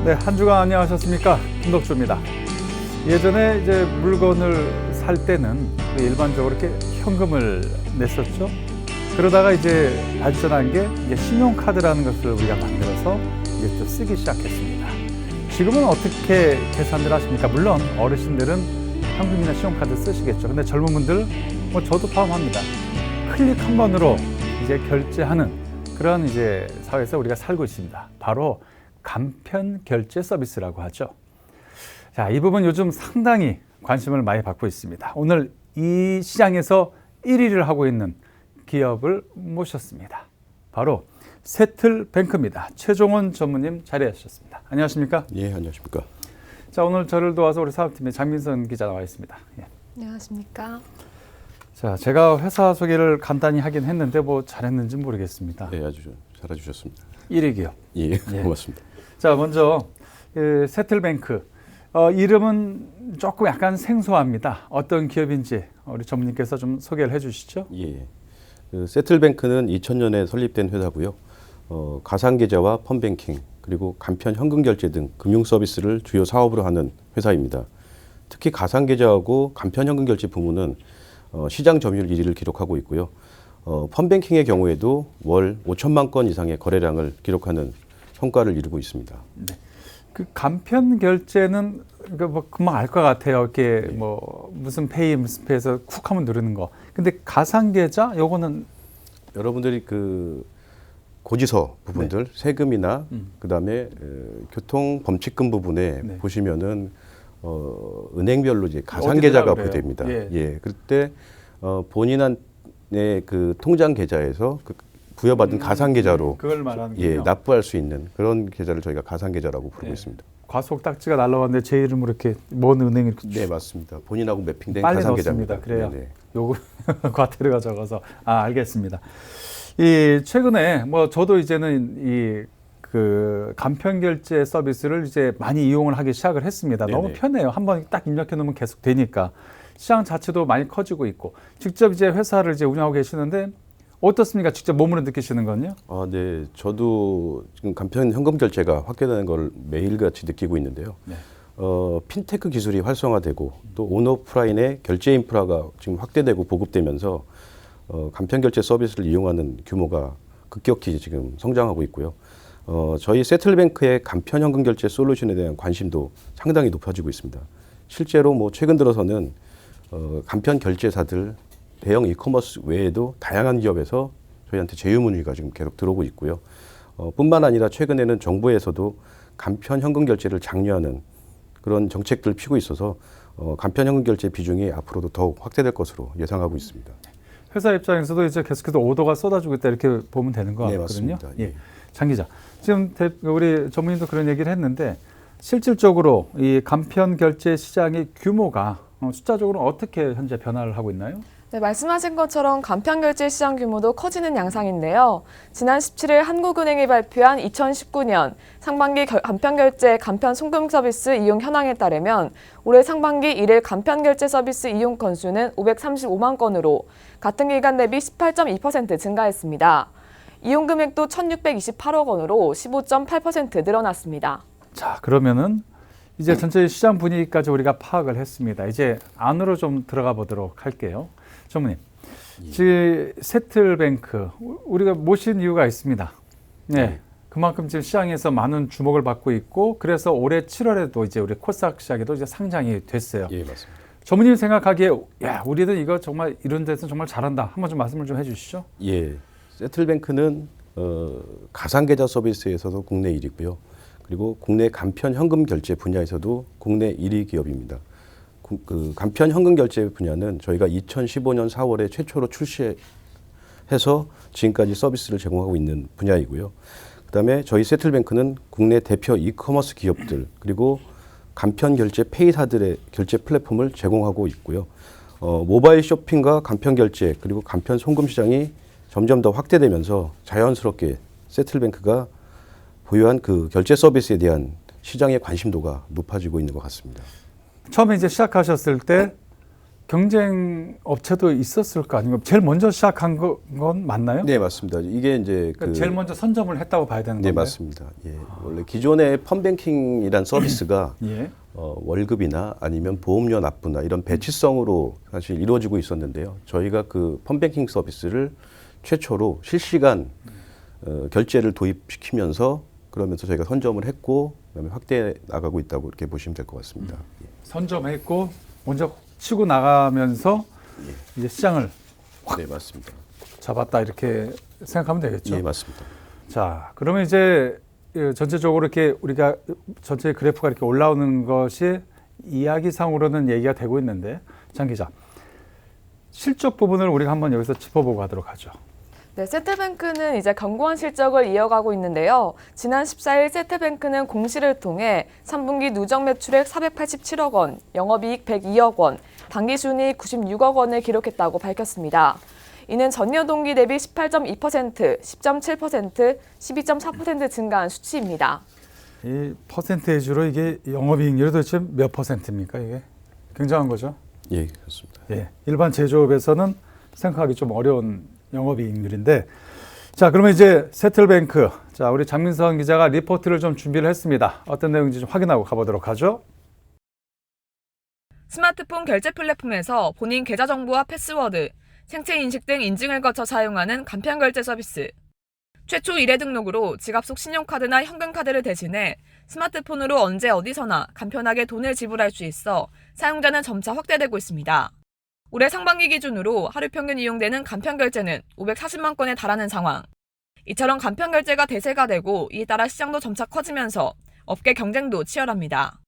네, 한 주간 안녕하셨습니까? 김덕주입니다. 예전에 이제 물건을 살 때는 일반적으로 이렇게 현금을 냈었죠. 그러다가 이제 발전한 게 이제 신용카드라는 것을 우리가 만들어서 이제 또 쓰기 시작했습니다. 지금은 어떻게 계산들 하십니까? 물론 어르신들은 현금이나 신용카드 쓰시겠죠. 근데 젊은 분들, 뭐 저도 포함합니다. 클릭 한 번으로 이제 결제하는 그런 이제 사회에서 우리가 살고 있습니다. 바로 간편 결제 서비스라고 하죠. 자, 이 부분 요즘 상당히 관심을 많이 받고 있습니다. 오늘 이 시장에서 1위를 하고 있는 기업을 모셨습니다. 바로 세틀뱅크입니다. 최종원 전무님 자리하셨습니다. 안녕하십니까? 예, 안녕하십니까? 자, 오늘 저를 도와서 우리 사업팀의 장민선 기자 나와 있습니다. 예. 안녕하십니까? 자, 제가 회사 소개를 간단히 하긴 했는데 뭐 잘했는지 모르겠습니다. 네, 아주 잘해주셨습니다. 1위 기업. 예, 고맙습니다. 자, 먼저 세틀뱅크. 이름은 조금 약간 생소합니다. 어떤 기업인지 우리 전무님께서 좀 소개를 해주시죠. 예, 세틀뱅크는 2000년에 설립된 회사고요. 가상계좌와 펀뱅킹 그리고 간편 현금 결제 등 금융 서비스를 주요 사업으로 하는 회사입니다. 특히 가상계좌하고 간편 현금 결제 부문은 시장 점유율 1위를 기록하고 있고요. 펀뱅킹의 경우에도 월 5천만 건 이상의 거래량을 기록하는 성과를 이루고 있습니다. 네. 그 간편 결제는 그러니까 뭐 금방 알 것 같아요. 이렇게 네. 뭐 무슨 페이에서 쿡 하면 누르는 거. 근데 가상 계좌 요거는 여러분들이 그 고지서 부분들 네. 세금이나 그다음에 교통 범칙금 부분에 네. 보시면은 은행별로 이제 가상 계좌가 부여됩니다. 예. 그때 본인한테 그 통장 계좌에서 그 부여받은 가상 계좌로 그걸 말하는 예, 납부할 수 있는 그런 계좌를 저희가 가상 계좌라고 부르고 있습니다. 과속 딱지가 날라왔는데 제 이름으로 이렇게 먼 은행 이렇게 네, 맞습니다. 본인하고 매핑된 빨리 가상 넣습니다. 계좌입니다. 그래요. 네네. 요거 과태료가 적어서 알겠습니다. 이 최근에 뭐 저도 이제는 이 그 간편 결제 서비스를 이제 많이 이용을 하기 시작을 했습니다. 네네. 너무 편해요. 한번 딱 입력해 놓으면 계속 되니까 시장 자체도 많이 커지고 있고 직접 이제 회사를 이제 운영하고 계시는데 어떻습니까? 직접 몸으로 느끼시는 건요? 네. 저도 지금 간편 현금 결제가 확대되는 걸 매일같이 느끼고 있는데요. 네. 핀테크 기술이 활성화되고 또 온오프라인의 결제 인프라가 지금 확대되고 보급되면서 간편 결제 서비스를 이용하는 규모가 급격히 지금 성장하고 있고요. 저희 세틀뱅크의 간편 현금 결제 솔루션에 대한 관심도 상당히 높아지고 있습니다. 실제로 뭐 최근 들어서는 간편 결제사들 대형 이커머스 외에도 다양한 기업에서 저희한테 제휴 문의가 지금 계속 들어오고 있고요. 뿐만 아니라 최근에는 정부에서도 간편 현금 결제를 장려하는 그런 정책들을 피고 있어서 간편 현금 결제 비중이 앞으로도 더욱 확대될 것으로 예상하고 있습니다. 회사 입장에서도 이제 계속해서 오더가 쏟아지고 있다 이렇게 보면 되는 것 같거든요. 맞습니다. 예. 장 기자, 지금 우리 전무님도 그런 얘기를 했는데 실질적으로 이 간편 결제 시장의 규모가 숫자적으로 어떻게 현재 변화를 하고 있나요? 네, 말씀하신 것처럼 간편결제 시장 규모도 커지는 양상인데요. 지난 17일 한국은행이 발표한 2019년 상반기 간편결제 간편 송금 서비스 이용 현황에 따르면 올해 상반기 1일 간편결제 서비스 이용 건수는 535만 건으로 같은 기간 대비 18.2% 증가했습니다. 이용 금액도 1,628억 원으로 15.8% 늘어났습니다. 자, 그러면은 이제 전체 시장 분위기까지 우리가 파악을 했습니다. 이제 안으로 좀 들어가 보도록 할게요. 전무님, 지금 세틀뱅크 우리가 모신 이유가 있습니다. 네, 그만큼 지금 시장에서 많은 주목을 받고 있고 그래서 올해 7월에도 이제 우리 코스닥 시장에도 이제 상장이 됐어요. 예, 맞습니다. 전무님 생각하기에 야, 우리는 이거 정말 이런 데서 정말 잘한다. 한번 좀 말씀을 좀 해주시죠. 예, 세틀뱅크는 가상계좌 서비스에서도 국내 1위고요. 그리고 국내 간편 현금 결제 분야에서도 국내 1위 기업입니다. 그 간편 현금 결제 분야는 저희가 2015년 4월에 최초로 출시해서 지금까지 서비스를 제공하고 있는 분야이고요. 그다음에 저희 세틀뱅크는 국내 대표 이커머스 기업들 그리고 간편 결제 페이사들의 결제 플랫폼을 제공하고 있고요. 모바일 쇼핑과 간편 결제 그리고 간편 송금 시장이 점점 더 확대되면서 자연스럽게 세틀뱅크가 보유한 그 결제 서비스에 대한 시장의 관심도가 높아지고 있는 것 같습니다. 처음에 이제 시작하셨을 때 경쟁 업체도 있었을 거 아닌가? 제일 먼저 시작한 건 맞나요? 네, 맞습니다. 이게 이제 그러니까 제일 먼저 선점을 했다고 봐야 되는 네, 건가요? 맞습니다. 예. 원래 기존의 펀뱅킹이란 서비스가 예. 월급이나 아니면 보험료 납부나 이런 배치성으로 사실 이루어지고 있었는데요. 저희가 그 펀뱅킹 서비스를 최초로 실시간 결제를 도입시키면서 그러면서 저희가 선점을 했고 그다음에 확대해 나가고 있다고 이렇게 보시면 될 것 같습니다. 예. 선점했고 먼저 치고 나가면서 이제 시장을 네, 맞습니다. 잡았다 이렇게 생각하면 되겠죠. 예, 맞습니다. 자, 그러면 이제 전체적으로 이렇게 우리가 전체 그래프가 이렇게 올라오는 것이 이야기상으로는 얘기가 되고 있는데 장 기자, 실적 부분을 우리가 한번 여기서 짚어보고 하도록 하죠. 네, 세트뱅크는 이제 견고한 실적을 이어가고 있는데요. 지난 14일 세트뱅크는 공시를 통해 3분기 누적 매출액 487억 원, 영업이익 102억 원, 당기순이익 96억 원을 기록했다고 밝혔습니다. 이는 전년 동기 대비 18.2%, 10.7%, 12.4% 증가한 수치입니다. 이 퍼센테이지로 이게 영업이익률이 도대체 몇 퍼센트입니까? 이게 굉장한 거죠. 예, 그렇습니다. 예, 일반 제조업에서는 생각하기 좀 어려운 영업이익률인데, 자, 그러면 이제 세틀뱅크, 자, 우리 장민선 기자가 리포트를 좀 준비를 했습니다. 어떤 내용인지 좀 확인하고 가보도록 하죠. 스마트폰 결제 플랫폼에서 본인 계좌 정보와 패스워드, 생체 인식 등 인증을 거쳐 사용하는 간편 결제 서비스. 최초 1회 등록으로 지갑 속 신용카드나 현금카드를 대신해 스마트폰으로 언제 어디서나 간편하게 돈을 지불할 수 있어 사용자는 점차 확대되고 있습니다. 올해 상반기 기준으로 하루 평균 이용되는 간편 결제는 540만 건에 달하는 상황. 이처럼 간편 결제가 대세가 되고 이에 따라 시장도 점차 커지면서 업계 경쟁도 치열합니다.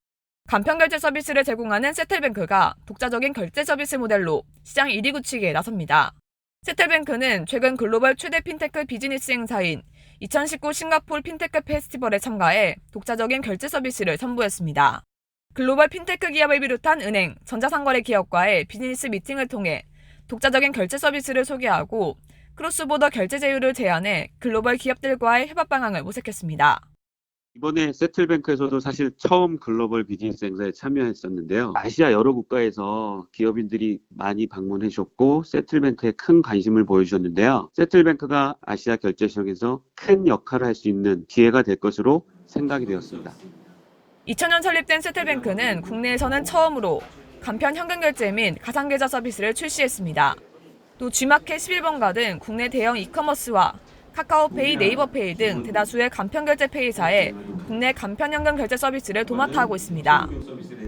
간편 결제 서비스를 제공하는 세틀뱅크가 독자적인 결제 서비스 모델로 시장 1위 굳히기에 나섭니다. 세틀뱅크는 최근 글로벌 최대 핀테크 비즈니스 행사인 2019 싱가포르 핀테크 페스티벌에 참가해 독자적인 결제 서비스를 선보였습니다. 글로벌 핀테크 기업을 비롯한 은행, 전자상거래 기업과의 비즈니스 미팅을 통해 독자적인 결제 서비스를 소개하고 크로스보더 결제 제휴를 제안해 글로벌 기업들과의 협업 방향을 모색했습니다. 이번에 세틀뱅크에서도 사실 처음 글로벌 비즈니스 행사에 참여했었는데요. 아시아 여러 국가에서 기업인들이 많이 방문해 주셨고 세틀뱅크에 큰 관심을 보여주셨는데요. 세틀뱅크가 아시아 결제 시장에서 큰 역할을 할 수 있는 기회가 될 것으로 생각이 되었습니다. 2000년 설립된 세틀뱅크는 국내에서는 처음으로 간편 현금 결제 및 가상계좌 서비스를 출시했습니다. 또 G마켓 11번가 등 국내 대형 이커머스와 카카오페이, 네이버페이 등 대다수의 간편 결제 페이사에 국내 간편 현금 결제 서비스를 도맡아 하고 있습니다.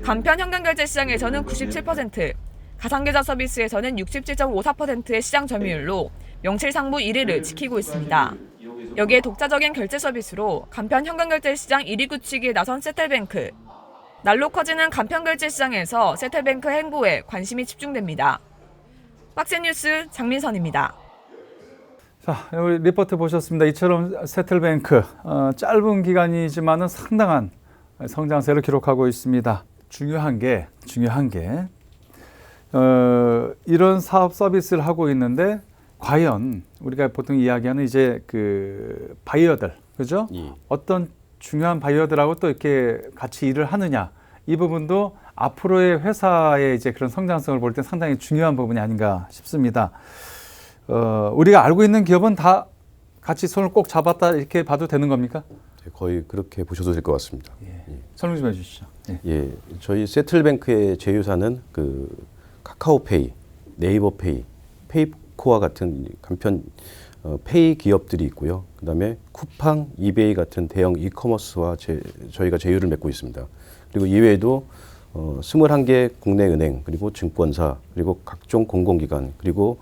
간편 현금 결제 시장에서는 97%, 가상계좌 서비스에서는 67.54%의 시장 점유율로 명실상부 1위를 지키고 있습니다. 여기에 독자적인 결제 서비스로 간편 현금 결제 시장 1위 굳히기에 나선 세틀뱅크. 날로 커지는 간편 결제 시장에서 세틀뱅크 행보에 관심이 집중됩니다. 박스뉴스 장민선입니다. 자, 우리 리포트 보셨습니다. 이처럼 세틀뱅크 짧은 기간이지만은 상당한 성장세를 기록하고 있습니다. 중요한 게 이런 사업 서비스를 하고 있는데 과연 우리가 보통 이야기하는 이제 그 바이어들, 그죠? 예. 어떤 중요한 바이어들하고 또 이렇게 같이 일을 하느냐, 이 부분도 앞으로의 회사의 이제 그런 성장성을 볼 때 상당히 중요한 부분이 아닌가 싶습니다. 우리가 알고 있는 기업은 다 같이 손을 꼭 잡았다 이렇게 봐도 되는 겁니까? 거의 그렇게 보셔도 될 것 같습니다. 예. 설명 좀 해주시죠. 예. 예, 저희 세틀뱅크의 제휴사는 그 카카오페이, 네이버페이, 페이코와 같은 간편 페이 기업들이 있고요. 그다음에 쿠팡, 이베이 같은 대형 이커머스와 저희가 제휴를 맺고 있습니다. 그리고 이외에도 21개 국내 은행, 그리고 증권사, 그리고 각종 공공기관, 그리고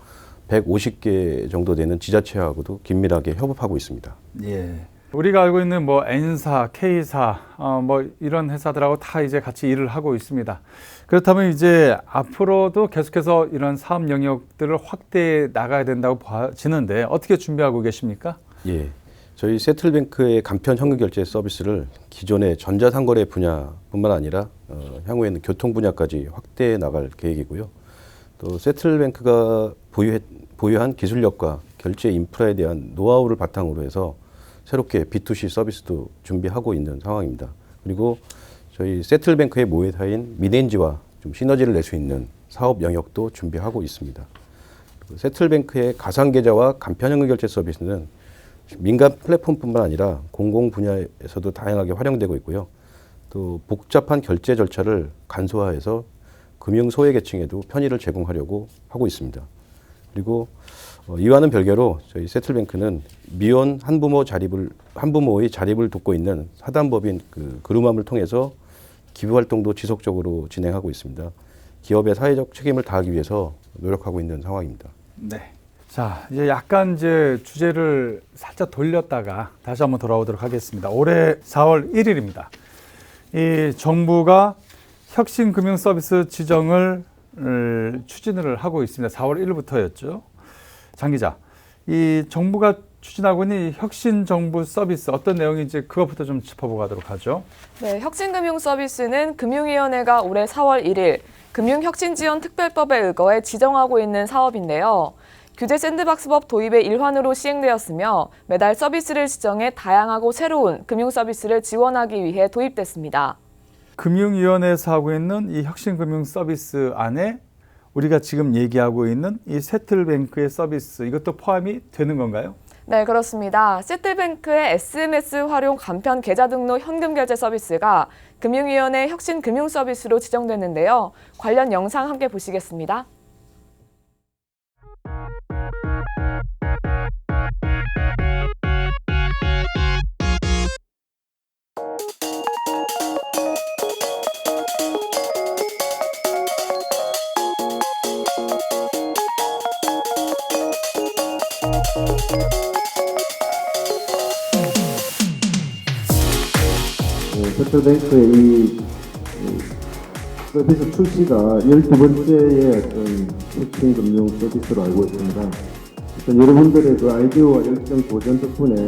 150개 정도 되는 지자체하고도 긴밀하게 협업하고 있습니다. 예. 우리가 알고 있는 뭐 N사, K사, 뭐 이런 회사들하고 다 이제 같이 일을 하고 있습니다. 그렇다면 이제 앞으로도 계속해서 이런 사업 영역들을 확대해 나가야 된다고 봐지는데 어떻게 준비하고 계십니까? 예. 저희 세틀뱅크의 간편 현금 결제 서비스를 기존의 전자상거래 분야뿐만 아니라 향후에는 교통 분야까지 확대해 나갈 계획이고요. 또 세틀뱅크가 보유한 기술력과 결제 인프라에 대한 노하우를 바탕으로 해서 새롭게 B2C 서비스도 준비하고 있는 상황입니다. 그리고 저희 세틀뱅크의 모회사인 미넨지와 좀 시너지를 낼 수 있는 사업 영역도 준비하고 있습니다. 세틀뱅크의 가상계좌와 간편현금 결제 서비스는 민간 플랫폼뿐만 아니라 공공 분야에서도 다양하게 활용되고 있고요. 또 복잡한 결제 절차를 간소화해서 금융 소외계층에도 편의를 제공하려고 하고 있습니다. 그리고 이와는 별개로 저희 세틀뱅크는 미혼 한부모의 자립을 돕고 있는 사단법인 그루맘을 통해서 기부 활동도 지속적으로 진행하고 있습니다. 기업의 사회적 책임을 다하기 위해서 노력하고 있는 상황입니다. 네. 자, 이제 약간 이제 주제를 살짝 돌렸다가 다시 한번 돌아오도록 하겠습니다. 올해 4월 1일입니다. 이 정부가 혁신금융서비스 지정을 추진을 하고 있습니다. 4월 1일부터였죠. 장 기자, 이 정부가 추진하고 있는 이 혁신정부 서비스 어떤 내용인지 그것부터 좀 짚어보고 가도록 하죠. 네, 혁신금융서비스는 금융위원회가 올해 4월 1일 금융혁신지원특별법에 의거해 지정하고 있는 사업인데요. 규제 샌드박스법 도입의 일환으로 시행되었으며 매달 서비스를 지정해 다양하고 새로운 금융서비스를 지원하기 위해 도입됐습니다. 금융위원회에서 하고 있는 이 혁신금융 서비스 안에 우리가 지금 얘기하고 있는 이 세틀뱅크의 서비스 이것도 포함이 되는 건가요? 네, 그렇습니다. 세틀뱅크의 SMS 활용 간편 계좌 등록 현금 결제 서비스가 금융위원회 혁신금융서비스로 지정됐는데요. 관련 영상 함께 보시겠습니다. 세틀뱅크의 이 서비스 출시가 12번째의 어떤 혁신 금융 서비스로 알고 있습니다. 일단 여러분들의 그 아이디어와 열정 도전 덕분에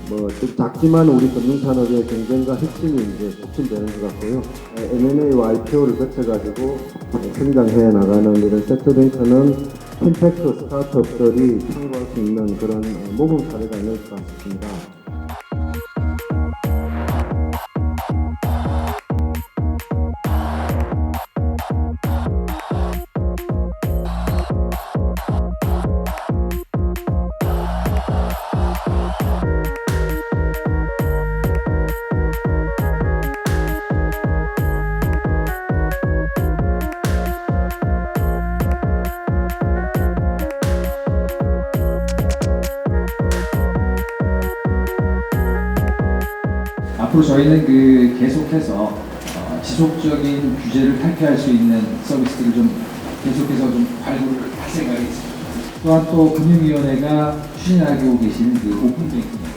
좀 작지만 우리 금융산업의 경쟁과 혁신이 이제 촉진되는 것 같고요. M&A와 IPO를 거쳐가지고 성장해 나가는 이런 세틀뱅크는 핀테크 스타트업들이 참고할 수 있는 그런 모범 사례가 아닐까 싶습니다. 앞으로 저희는 계속해서 지속적인 규제를 탈피할 수 있는 서비스들을 좀 계속해서 좀 발굴을 할 생각이 있습니다. 또한 또 금융위원회가 추진하고 계신 오픈뱅킹입니다.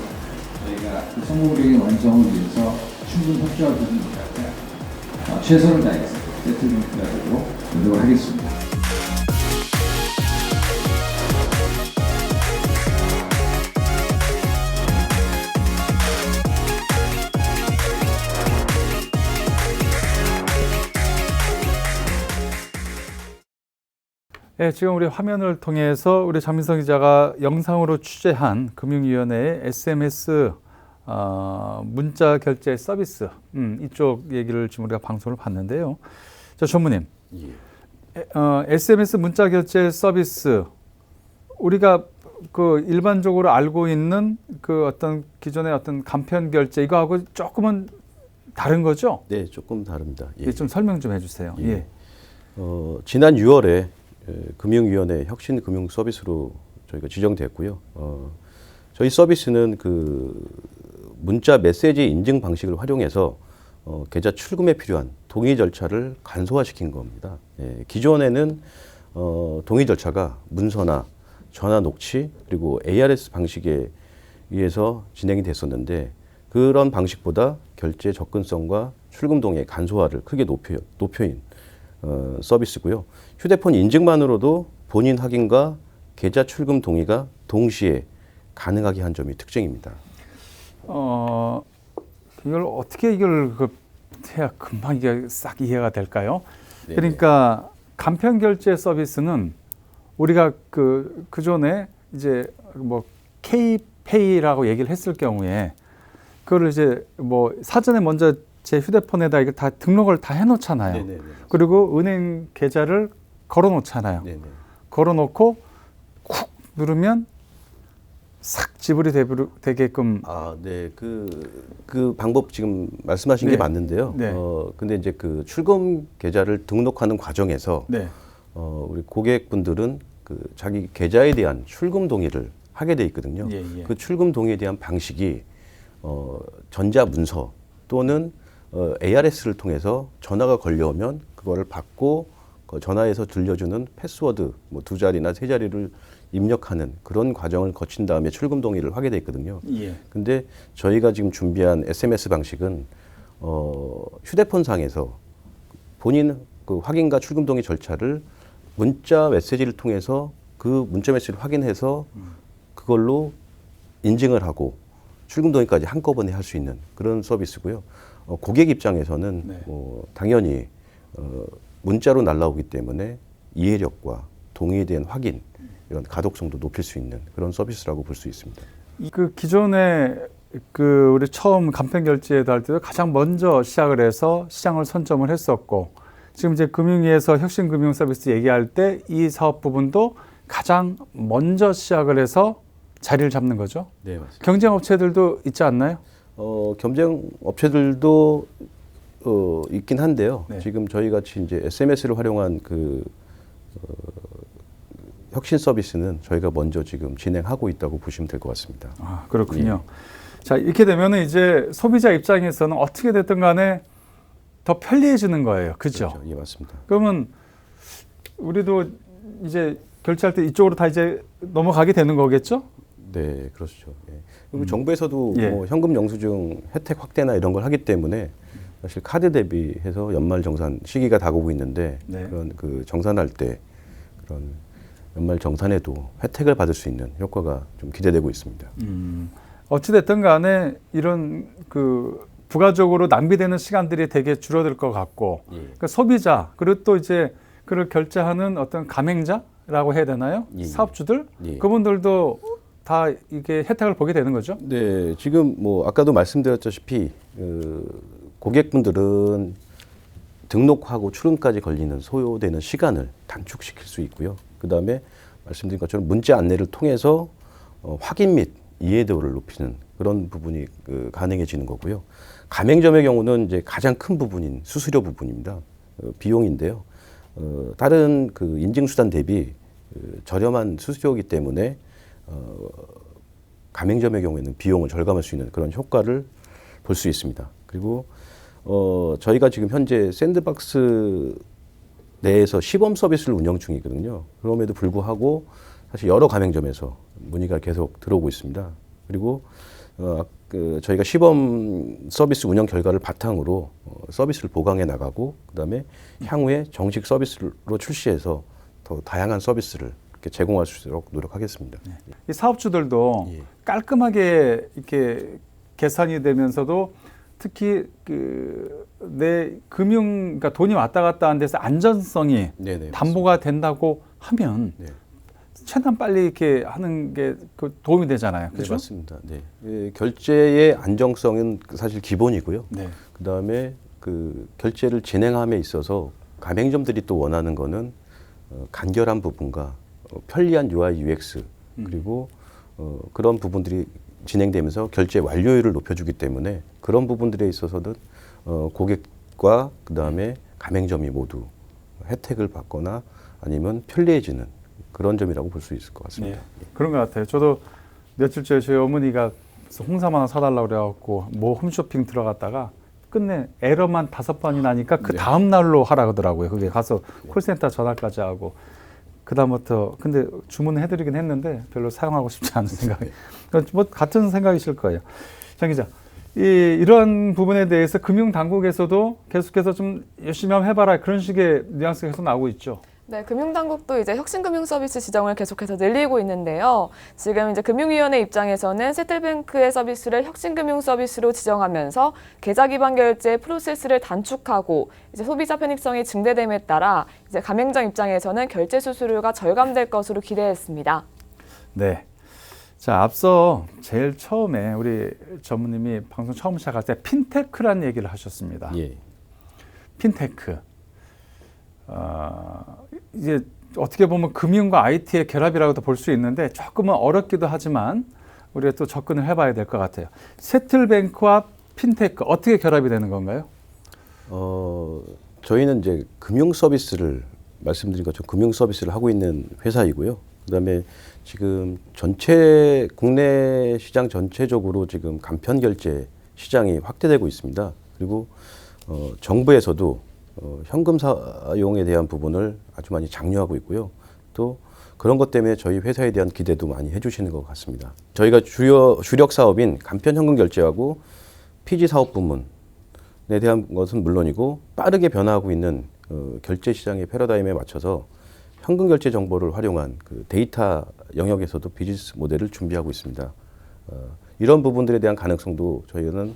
저희가 성공적인 완성을 위해서 충분 협조와 부분이 있다면 최선을 다해서 세틀뱅크가 되도록 노력을 하겠습니다. 네, 지금 우리 화면을 통해서 우리 장민성 기자가 영상으로 취재한 금융위원회의 SMS 문자 결제 서비스 이쪽 얘기를 지금 우리가 방송을 봤는데요. 자, 전무님, SMS 문자 결제 서비스 우리가 그 일반적으로 알고 있는 그 어떤 기존의 어떤 간편 결제 이거하고 조금은 다른 거죠? 네, 조금 다릅니다. 예. 좀 설명 좀 해주세요. 예. 지난 6월에 금융위원회 혁신금융 서비스로 저희가 지정됐고요. 저희 서비스는 그 문자 메시지 인증 방식을 활용해서 계좌 출금에 필요한 동의 절차를 간소화시킨 겁니다. 예, 기존에는 동의 절차가 문서나 전화 녹취 그리고 ARS 방식에 의해서 진행이 됐었는데 그런 방식보다 결제 접근성과 출금 동의 간소화를 크게 높여인 서비스고요. 휴대폰 인증만으로도 본인 확인과 계좌 출금 동의가 동시에 가능하게 한 점이 특징입니다. 이걸 어떻게 해야 금방 이게 싹 이해가 될까요? 네네. 그러니까 간편 결제 서비스는 우리가 그전에 이제 뭐 K페이라고 얘기를 했을 경우에 그걸 이제 뭐 사전에 먼저 제 휴대폰에다 이거 다 등록을 다 해놓잖아요. 네네네. 그리고 은행 계좌를 걸어놓잖아요. 네네. 걸어놓고 쿡 누르면 싹 지불이 되게끔. 아, 네. 그 방법 지금 말씀하신 네. 게 맞는데요. 네. 근데 이제 그 출금 계좌를 등록하는 과정에서 네. 우리 고객분들은 그 자기 계좌에 대한 출금 동의를 하게 돼 있거든요. 예, 예. 그 출금 동의에 대한 방식이 전자 문서 또는 ARS를 통해서 전화가 걸려오면 그거를 받고 그 전화에서 들려주는 패스워드 뭐 2자리나 3자리를 입력하는 그런 과정을 거친 다음에 출금 동의를 하게 돼 있거든요. 예. 근데 저희가 지금 준비한 SMS 방식은 휴대폰 상에서 본인 그 확인과 출금 동의 절차를 문자 메시지를 통해서 그 문자 메시지를 확인해서 그걸로 인증을 하고 출금 동의까지 한꺼번에 할 수 있는 그런 서비스고요. 고객 입장에서는 네. 당연히 문자로 날라오기 때문에 이해력과 동의에 대한 확인 이런 가독성도 높일 수 있는 그런 서비스라고 볼 수 있습니다. 그 기존에 그 우리 처음 간편 결제도 할 때도 가장 먼저 시작을 해서 시장을 선점을 했었고, 지금 이제 금융위에서 혁신 금융 서비스 얘기할 때 이 사업 부분도 가장 먼저 시작을 해서 자리를 잡는 거죠. 네, 맞습니다. 경쟁 업체들도 있지 않나요? 경쟁 업체들도 있긴 한데요. 네. 지금 저희 같이 이제 SMS를 활용한 혁신 서비스는 저희가 먼저 지금 진행하고 있다고 보시면 될 것 같습니다. 아, 그렇군요. 자, 이렇게 되면은 이제 소비자 입장에서는 어떻게 됐든 간에 더 편리해지는 거예요. 그죠? 그렇죠. 예, 맞습니다. 그러면 우리도 이제 결제할 때 이쪽으로 다 이제 넘어가게 되는 거겠죠? 네, 그렇죠. 예. 그리고 정부에서도 예. 뭐 현금 영수증 혜택 확대나 이런 걸 하기 때문에 사실 카드 대비해서 연말 정산 시기가 다가오고 있는데 네. 그런 그 정산할 때 그런 연말 정산에도 혜택을 받을 수 있는 효과가 좀 기대되고 있습니다. 어찌됐든 간에 이런 그 부가적으로 낭비되는 시간들이 되게 줄어들 것 같고, 예. 그러니까 소비자 그리고 또 이제 그걸 결제하는 어떤 가맹자라고 해야 되나요? 예. 사업주들 예. 그분들도 다 이게 혜택을 보게 되는 거죠. 네, 지금 뭐 아까도 말씀드렸다시피 고객분들은 등록하고 출금까지 걸리는 소요되는 시간을 단축시킬 수 있고요. 그 다음에 말씀드린 것처럼 문자 안내를 통해서 확인 및 이해도를 높이는 그런 부분이 가능해지는 거고요. 가맹점의 경우는 이제 가장 큰 부분인 수수료 부분입니다. 비용인데요. 다른 그 인증수단 대비 저렴한 수수료이기 때문에 가맹점의 경우에는 비용을 절감할 수 있는 그런 효과를 볼 수 있습니다. 그리고 저희가 지금 현재 샌드박스 내에서 시범 서비스를 운영 중이거든요. 그럼에도 불구하고 사실 여러 가맹점에서 문의가 계속 들어오고 있습니다. 그리고 저희가 시범 서비스 운영 결과를 바탕으로 서비스를 보강해 나가고 그다음에 향후에 정식 서비스로 출시해서 더 다양한 서비스를 이렇게 제공할 수 있도록 노력하겠습니다. 이 사업주들도 예. 깔끔하게 이렇게 계산이 되면서도 특히 내 그러니까 돈이 왔다 갔다 하는 데서 안전성이 네네, 담보가 된다고 하면 네. 최대한 빨리 이렇게 하는 게 그 도움이 되잖아요. 네, 그렇죠? 맞습니다. 네. 결제의 안정성은 사실 기본이고요. 네. 그다음에 그 결제를 진행함에 있어서 가맹점들이 또 원하는 거는 간결한 부분과 편리한 UI, UX 그리고 그런 부분들이 진행되면서 결제 완료율을 높여주기 때문에 그런 부분들에 있어서는 고객과 그다음에 가맹점이 모두 혜택을 받거나 아니면 편리해지는 그런 점이라고 볼 수 있을 것 같습니다. 네. 그런 것 같아요. 저도 며칠 전에 저희 어머니가 홍삼 하나 사달라고 그래갖고 뭐 홈쇼핑 들어갔다가 끝내 에러만 5번이 나니까 그 다음 날로 하라 그러더라고요. 그게 가서 콜센터 전화까지 하고 그다음부터 근데 주문을 해드리긴 했는데 별로 사용하고 싶지 않은 생각이. 그러니까 뭐 같은 생각이실 거예요. 장 기자, 이런 부분에 대해서 금융 당국에서도 계속해서 좀 열심히 한번 해봐라 그런 식의 뉘앙스가 계속 나오고 있죠. 네, 금융당국도 이제 혁신금융 서비스 지정을 계속해서 늘리고 있는데요. 지금 이제 금융위원회 입장에서는 세틀뱅크의 서비스를 혁신금융 서비스로 지정하면서 계좌 기반 결제 프로세스를 단축하고 이제 소비자 편익성이 증대됨에 따라 이제 가맹점 입장에서는 결제 수수료가 절감될 것으로 기대했습니다. 네. 자, 앞서 제일 처음에 우리 전무님이 방송 처음 시작할 때 핀테크란 얘기를 하셨습니다. 예. 핀테크. 이제 어떻게 보면 금융과 IT의 결합이라고도 볼 수 있는데 조금은 어렵기도 하지만 우리가 또 접근을 해봐야 될 것 같아요. 세틀뱅크와 핀테크 어떻게 결합이 되는 건가요? 저희는 이제 금융 서비스를 말씀드린 것처럼 금융 서비스를 하고 있는 회사이고요. 그다음에 지금 전체 국내 시장 전체적으로 지금 간편 결제 시장이 확대되고 있습니다. 그리고 정부에서도 현금 사용에 대한 부분을 아주 많이 장려하고 있고요. 또 그런 것 때문에 저희 회사에 대한 기대도 많이 해주시는 것 같습니다. 저희가 주력 사업인 간편 현금 결제하고 PG 사업 부문에 대한 것은 물론이고 빠르게 변화하고 있는 결제 시장의 패러다임에 맞춰서 현금 결제 정보를 활용한 그 데이터 영역에서도 비즈니스 모델을 준비하고 있습니다. 이런 부분들에 대한 가능성도 저희는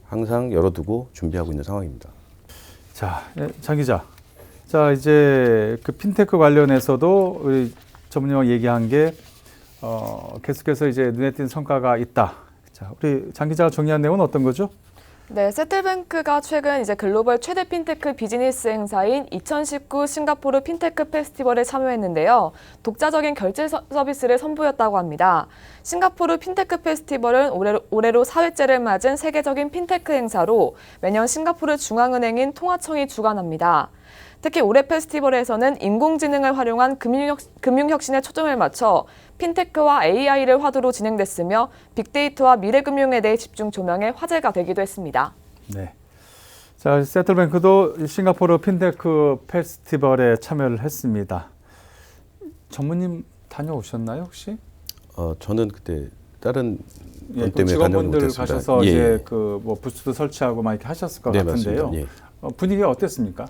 항상 열어두고 준비하고 있는 상황입니다. 자, 장 기자. 자, 이제 그 핀테크 관련해서도 우리 전문위원 얘기한 게 계속해서 이제 눈에 띈 성과가 있다. 자, 우리 장 기자가 정리한 내용은 어떤 거죠? 네, 세틀뱅크가 최근 이제 글로벌 최대 핀테크 비즈니스 행사인 2019 싱가포르 핀테크 페스티벌에 참여했는데요. 독자적인 결제 서비스를 선보였다고 합니다. 싱가포르 핀테크 페스티벌은 올해로 4회째를 맞은 세계적인 핀테크 행사로 매년 싱가포르 중앙은행인 통화청이 주관합니다. 특히 올해 페스티벌에서는 인공지능을 활용한 금융혁신에 초점을 맞춰 핀테크와 AI를 화두로 진행됐으며 빅데이터와 미래금융에 대해 집중 조명해 화제가 되기도 했습니다. 네. 자, 세틀뱅크도 싱가포르 핀테크 페스티벌에 참여를 했습니다. 전무님 다녀오셨나요, 혹시? 저는 그때 다른 예, 일 때문에 다녀오지 직원분들 못했습니다. 가셔서 예, 이제 예. 그 뭐 부스도 설치하고 막 이렇게 하셨을 것 네, 같은데요. 맞습니다. 예. 분위기가 어땠습니까?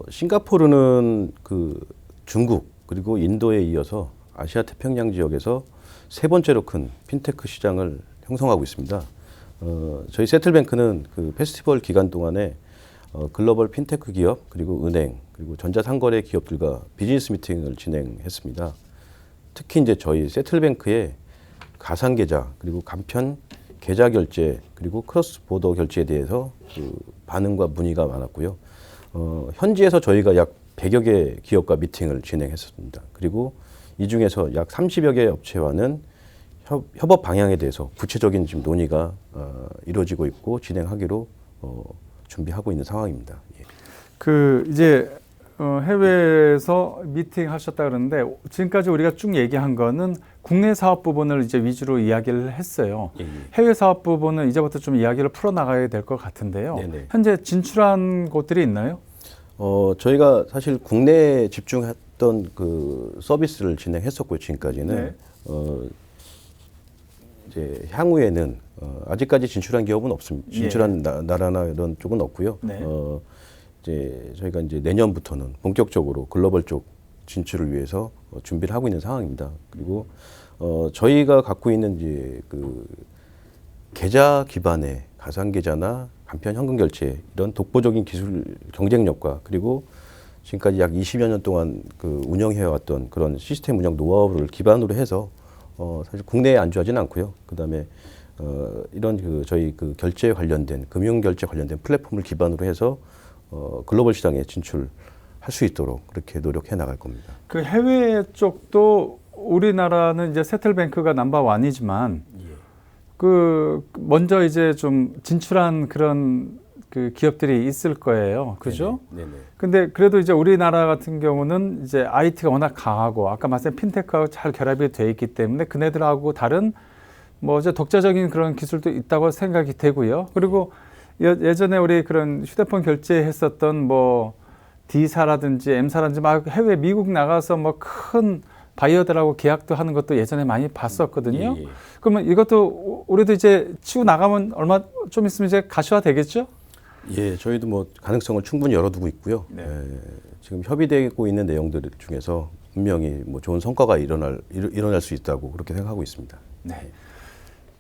싱가포르는 그 중국 그리고 인도에 이어서 아시아 태평양 지역에서 세 번째로 큰 핀테크 시장을 형성하고 있습니다. 저희 세틀뱅크는 그 페스티벌 기간 동안에 글로벌 핀테크 기업 그리고 은행 그리고 전자상거래 기업들과 비즈니스 미팅을 진행했습니다. 특히 이제 저희 세틀뱅크의 가상계좌 그리고 간편 계좌 결제 그리고 크로스 보더 결제에 대해서 그 반응과 문의가 많았고요. 현지에서 저희가 약 100여 개 기업과 미팅을 진행했습니다. 그리고 이 중에서 약 30여 개 업체와는 협업 방향에 대해서 구체적인 지금 논의가 이루어지고 있고 진행하기로 준비하고 있는 상황입니다. 예. 그 이제 해외에서 미팅 하셨다 그러는데 지금까지 우리가 쭉 얘기한 거는 국내 사업 부분을 이제 위주로 이야기를 했어요. 예, 예. 해외 사업 부분은 이제부터 좀 이야기를 풀어 나가야 될 것 같은데요. 네네. 현재 진출한 곳들이 있나요? 저희가 사실 국내에 집중했던 그 서비스를 진행했었고요, 지금까지는. 네. 이제 향후에는 아직까지 진출한 기업은 없습니다. 진출한 나라나 이런 쪽은 없고요. 네. 이제 저희가 이제 내년부터는 본격적으로 글로벌 쪽 진출을 위해서 준비를 하고 있는 상황입니다. 그리고 저희가 갖고 있는 이제 그 계좌 기반의 가상 계좌나 간편 현금 결제 이런 독보적인 기술 경쟁력과 그리고 지금까지 약 20여 년 동안 그 운영해 왔던 그런 시스템 운영 노하우를 기반으로 해서 사실 국내에 안주하지는 않고요. 그다음에 이런 그 저희 그 결제 관련된 금융 결제 관련된 플랫폼을 기반으로 해서 글로벌 시장에 진출할 수 있도록 그렇게 노력해 나갈 겁니다. 그 해외 쪽도 우리나라는 이제 세틀뱅크가 넘버원이지만 그 먼저 이제 좀 진출한 그런 그 기업들이 있을 거예요. 그죠? 네네. 근데 그래도 이제 우리나라 같은 경우는 이제 IT가 워낙 강하고 아까 말씀드린 핀테크하고 잘 결합이 돼 있기 때문에 그네들하고 다른 뭐 이제 독자적인 그런 기술도 있다고 생각이 되고요. 그리고 예전에 우리 그런 휴대폰 결제했었던 뭐 D사라든지 M사라든지 막 해외 미국 나가서 뭐 큰 바이어들하고 계약도 하는 것도 예전에 많이 봤었거든요. 예. 그러면 이것도 우리도 이제 치고 나가면 얼마 좀 있으면 이제 가시화 되겠죠? 예, 저희도 뭐 가능성을 충분히 열어두고 있고요. 네. 지금 협의되고 있는 내용들 중에서 분명히 뭐 좋은 성과가 일어날 수 있다고 그렇게 생각하고 있습니다. 네.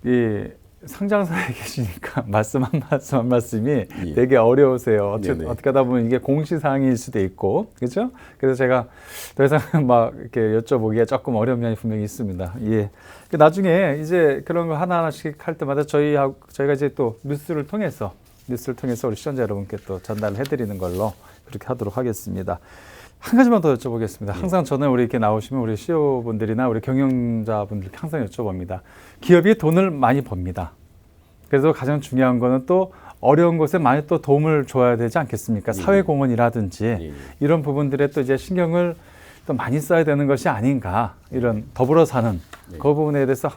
이 상장사에 계시니까 말씀 한 말씀이 예. 되게 어려우세요. 네네. 어떻게 하다 보면 이게 공시사항일 수도 있고, 그렇죠? 그래서 제가 더 이상 막 이렇게 여쭤보기에 조금 어려운 면이 분명히 있습니다. 예. 나중에 이제 그런 거 하나하나씩 할 때마다 저희가 이제 또 뉴스를 통해서 우리 시청자 여러분께 또 전달을 해드리는 걸로 그렇게 하도록 하겠습니다. 한 가지만 더 여쭤보겠습니다. 항상 저는 우리 이렇게 나오시면 우리 CEO분들이나 우리 경영자분들께 항상 여쭤봅니다. 기업이 돈을 많이 법니다. 그래서 가장 중요한 거는 또 어려운 곳에 많이 또 도움을 줘야 되지 않겠습니까? 사회공헌이라든지 이런 부분들에 또 이제 신경을 또 많이 써야 되는 것이 아닌가, 이런 더불어 사는 그 부분에 대해서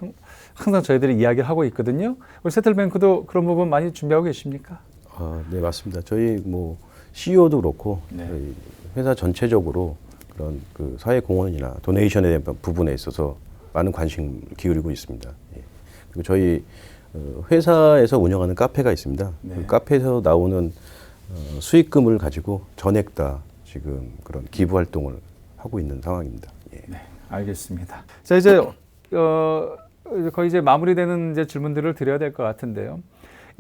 항상 저희들이 이야기를 하고 있거든요. 우리 세틀뱅크도 그런 부분 많이 준비하고 계십니까? 네, 맞습니다. 저희 뭐 CEO도 그렇고 네. 저희 회사 전체적으로 그런 그 사회 공헌이나 도네이션에 대한 부분에 있어서 많은 관심 기울이고 있습니다. 예. 그리고 저희 회사에서 운영하는 카페가 있습니다. 네. 그 카페에서 나오는 수익금을 가지고 전액 다 지금 그런 기부 활동을 하고 있는 상황입니다. 예. 네, 알겠습니다. 자, 이제 거의 이제 마무리되는 이제 질문들을 드려야 될 것 같은데요.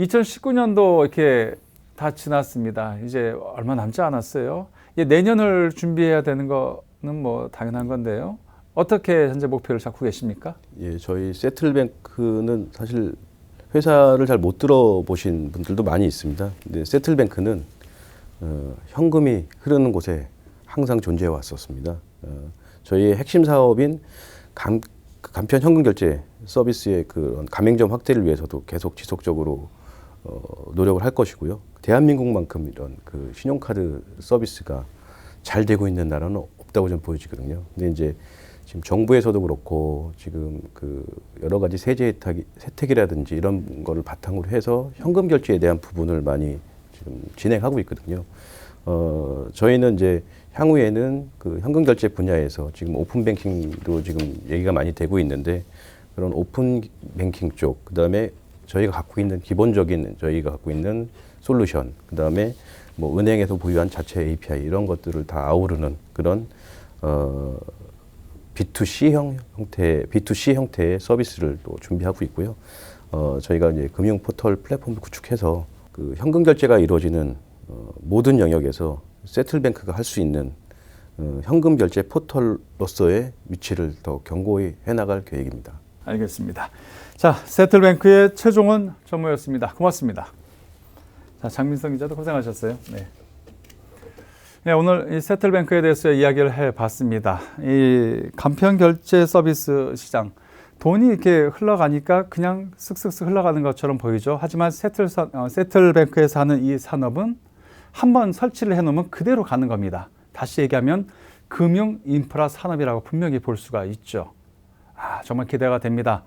2019년도 이렇게 다 지났습니다. 이제 얼마 남지 않았어요. 이제 내년을 준비해야 되는 거는 뭐 당연한 건데요. 어떻게 현재 목표를 잡고 계십니까? 예, 저희 세틀뱅크는 사실 회사를 잘 못 들어보신 분들도 많이 있습니다. 근데 세틀뱅크는 현금이 흐르는 곳에 항상 존재해 왔었습니다. 저희의 핵심 사업인 간편 현금 결제 서비스의 그런 가맹점 확대를 위해서도 계속 지속적으로 노력을 할 것이고요. 대한민국만큼 이런 그 신용카드 서비스가 잘 되고 있는 나라는 없다고 좀 보여지거든요. 근데 이제 지금 정부에서도 그렇고 지금 그 여러 가지 세제 혜택이라든지 이런 거를 바탕으로 해서 현금 결제에 대한 부분을 많이 지금 진행하고 있거든요. 저희는 이제 향후에는 그 현금 결제 분야에서 지금 오픈 뱅킹도 지금 얘기가 많이 되고 있는데 그런 오픈 뱅킹 쪽, 그다음에 저희가 갖고 있는 솔루션, 그다음에 뭐 은행에서 보유한 자체 API 이런 것들을 다 아우르는 그런 B2C 형태의 서비스를 또 준비하고 있고요. 저희가 이제 금융 포털 플랫폼을 구축해서 그 현금 결제가 이루어지는 모든 영역에서 세틀뱅크가 할 수 있는 현금 결제 포털로서의 위치를 더 견고히 해나갈 계획입니다. 알겠습니다. 자, 세틀뱅크의 최종원 전무였습니다. 고맙습니다. 자, 장민성 기자도 고생하셨어요. 네. 네, 오늘 이 세틀뱅크에 대해서 이야기를 해봤습니다. 이 간편 결제 서비스 시장, 돈이 이렇게 흘러가니까 그냥 쓱쓱쓱 흘러가는 것처럼 보이죠. 하지만 세틀뱅크에서 하는 이 산업은 한번 설치를 해놓으면 그대로 가는 겁니다. 다시 얘기하면 금융 인프라 산업이라고 분명히 볼 수가 있죠. 정말 기대가 됩니다.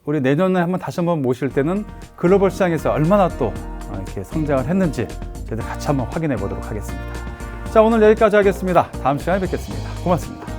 우리 내년에 다시 한번 모실 때는 글로벌 시장에서 얼마나 또 이렇게 성장을 했는지 저희들 같이 한번 확인해 보도록 하겠습니다. 자, 오늘 여기까지 하겠습니다. 다음 시간에 뵙겠습니다. 고맙습니다.